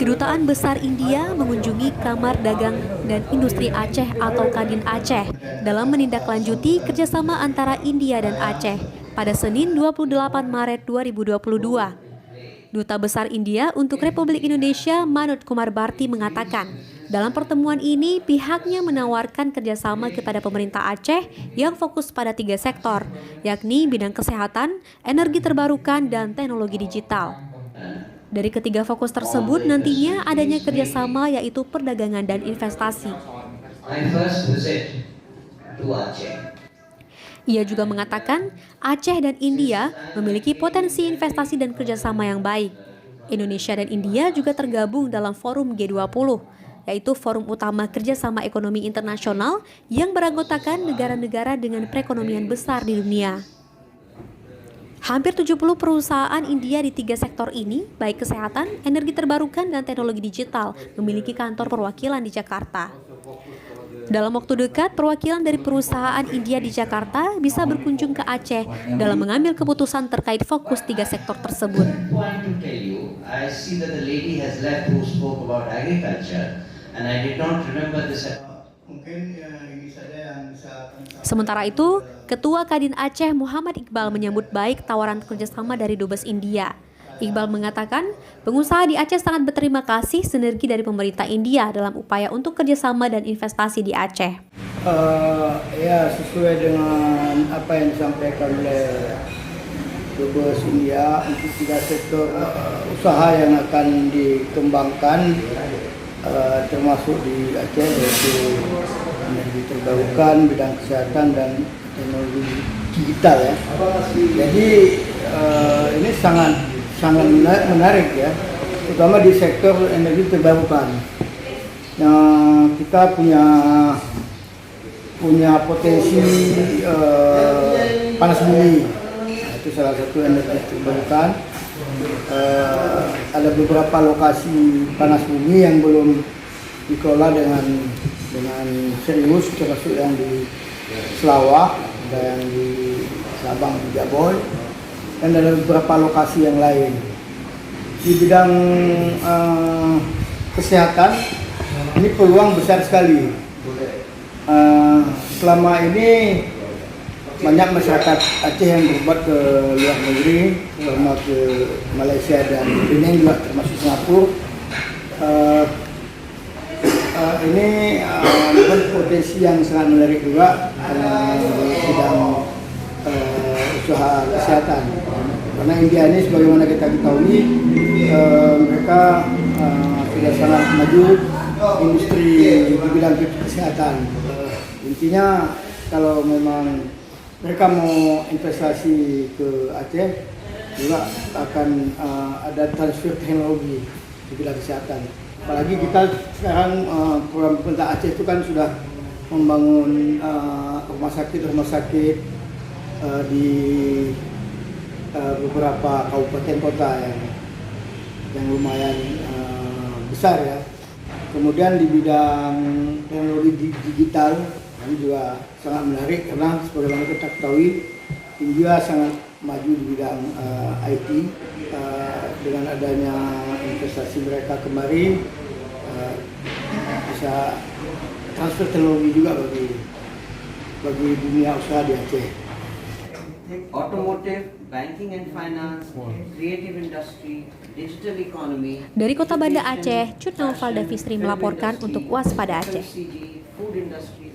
Kedutaan Besar India mengunjungi Kamar Dagang dan Industri Aceh atau Kadin Aceh dalam menindaklanjuti kerjasama antara India dan Aceh pada Senin 28 Maret 2022. Duta Besar India untuk Republik Indonesia Manoj Kumar Bharti mengatakan, dalam pertemuan ini pihaknya menawarkan kerjasama kepada pemerintah Aceh yang fokus pada 3 sektor, yakni bidang kesehatan, energi terbarukan, dan teknologi digital. Dari ketiga fokus tersebut nantinya adanya kerjasama yaitu perdagangan dan investasi. Ia juga mengatakan Aceh dan India memiliki potensi investasi dan kerjasama yang baik. Indonesia dan India juga tergabung dalam forum G20, yaitu forum utama kerjasama ekonomi internasional yang beranggotakan negara-negara dengan perekonomian besar di dunia. Hampir 70 perusahaan India di 3 sektor ini, baik kesehatan, energi terbarukan, dan teknologi digital, memiliki kantor perwakilan di Jakarta. Dalam waktu dekat, perwakilan dari perusahaan India di Jakarta bisa berkunjung ke Aceh dalam mengambil keputusan terkait fokus 3 sektor tersebut. Sementara itu, Ketua Kadin Aceh Muhammad Iqbal menyambut baik tawaran kerjasama dari Dubes India. Iqbal mengatakan, pengusaha di Aceh sangat berterima kasih sinergi dari pemerintah India dalam upaya untuk kerjasama dan investasi di Aceh. Ya, sesuai dengan apa yang disampaikan oleh Dubes India untuk 3 sektor usaha yang akan dikembangkan, termasuk di Aceh, yaitu energi terbarukan, bidang kesehatan, dan teknologi digital ya. Jadi ini sangat menarik ya, terutama di sektor energi terbarukan. Nah, kita punya potensi panas bumi, itu salah satu energi terbarukan. Ada beberapa lokasi panas bumi yang belum dikelola dengan serius, termasuk yang di Selawak, ada yang di Sabang, di Jaboy, dan ada beberapa lokasi yang lain. Di bidang kesehatan, ini peluang besar sekali. Selama ini banyak masyarakat Aceh yang berobat ke luar negeri, terutama ke Malaysia dan Brunei juga, termasuk Singapura. Ini potensi yang sangat menarik juga di bidang usaha kesehatan. Karena India ini sebagaimana kita ketahui, mereka sudah sangat maju industri di bidang kesehatan. Intinya kalau memang mereka mau investasi ke Aceh, juga akan ada transfer teknologi di bidang kesehatan. Apalagi kita sekarang program pemerintah Aceh itu kan sudah membangun rumah sakit di beberapa kabupaten kota yang lumayan besar ya. Kemudian di bidang teknologi digital ini juga sangat menarik karena sebagaimana kita ketahui India sangat maju di bidang IT. Dengan adanya investasi mereka kemarin, bisa transfer teknologi juga bagi dunia usaha di Aceh. Automotive, banking and finance, creative industry, digital economy. Dari Kota Banda Aceh, Cut Naufal Davistri melaporkan untuk Waspada Aceh. Food industry.